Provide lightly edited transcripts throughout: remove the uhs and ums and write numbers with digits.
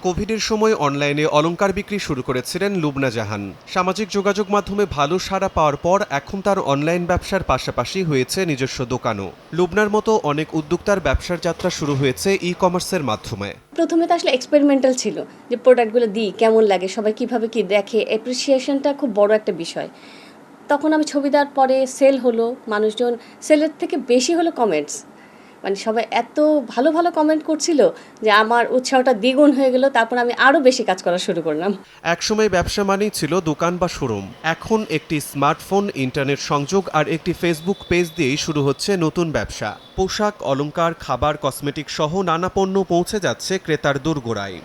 কোভিডের সময় অনলাইনে অলংকার বিক্রি শুরু করেছিলেন লুবনা জাহান। সামাজিক যোগাযোগ মাধ্যমে ভালো সাড়া পাওয়ার পর এখন তার অনলাইন ব্যবসার পাশাপাশি হয়েছে নিজস্ব দোকানও। লুবনার মতো অনেক উদ্যোক্তার ব্যবসার যাত্রা শুরু হয়েছে ই-কমার্সের মাধ্যমে। প্রথমে তো আসলে এক্সপেরিমেন্টাল ছিল, যে প্রোডাক্টগুলো দিই কেমন লাগে, সবাই কিভাবে কি দেখে, অ্যাপ্রিসিয়েশনটা খুব বড় একটা বিষয়। তখন আমি ছবি দেওয়ার পরে সেল হলো, মানুষজন সেলের থেকে বেশি হলো কমেন্টস, মানে সবাই এত ভালো ভালো কমেন্ট করছিল যে আমার উৎসাহটা দ্বিগুণ হয়ে গেল। তারপর আমি আরও বেশি কাজ করা শুরু করলাম। একসময় ব্যবসা মানেই ছিল দোকান বা শোরুম, এখন একটি স্মার্টফোন, ইন্টারনেট সংযোগ আর একটি ফেসবুক পেজ দিয়েই শুরু হচ্ছে নতুন ব্যবসা। পোশাক, অলংকার, খাবার, কসমেটিক সহ নানা পণ্য পৌঁছে যাচ্ছে ক্রেতার দোরগোড়ায়।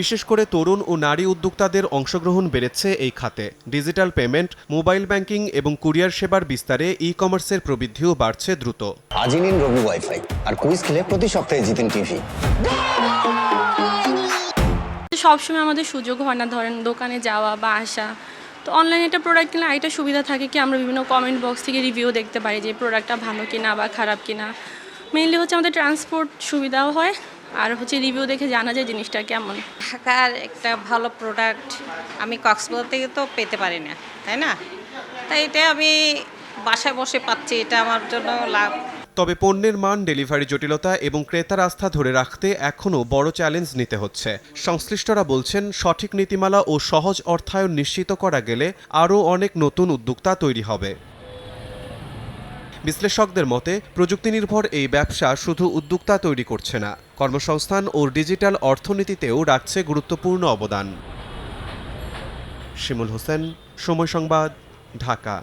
বিশেষ করে তরুণ ও নারী উদ্যোক্তাদের অংশগ্রহণ বেড়েছে এই খাতে। ডিজিটাল পেমেন্ট, মোবাইল ব্যাংকিং এবং কুরিয়ার সেবার বিস্তারে ই-কমার্সের প্রবৃদ্ধিও বাড়ছে দ্রুত। আজই নিন রবি ওয়াইফাই আর কুইজ খেলে প্রতি সপ্তাহে জিতেন টিভি। সবসময় আমাদের সুযোগ হয় না, ধরেন দোকানে যাওয়া বা আসা। তো অনলাইনে একটা প্রোডাক্ট কিনলে একটা সুবিধা থাকে কি, আমরা বিভিন্ন কমেন্ট বক্স থেকে রিভিউ দেখতে পারি যে প্রোডাক্টটা ভালো কিনা বা খারাপ কিনা। মেইনলি হচ্ছে আমাদের ট্রান্সপোর্ট সুবিধাও হয়, আর হচ্ছে রিভিউ দেখে জানা যায় জিনিসটা কেমন। ঢাকার একটা ভালো প্রোডাক্ট আমি কক্সবাজার থেকে তো পেতে পারি না, তাই না? তাই এটা আমি বাসায় বসে পাচ্ছি, এটা আমার জন্য লাভ। তবে পণ্যের মান, ডেলিভারি জটিলতা এবং ক্রেতার আস্থা ধরে রাখতে এখনও বড় চ্যালেঞ্জ নিতে হচ্ছে। সংশ্লিষ্টরা বলছেন, সঠিক নীতিমালা ও সহজ অর্থায়ন নিশ্চিত করা গেলে আরও অনেক নতুন উদ্যোক্তা তৈরি হবে। বিশ্লেষকদের মতে, প্রযুক্তি নির্ভর এই ব্যবসা শুধু উদ্যোক্তা তৈরি করছে না, কর্মসংস্থান ও ডিজিটাল অর্থনীতিতেও রাখছে গুরুত্বপূর্ণ অবদান। শিমুল হোসেন, সময় সংবাদ, ঢাকা।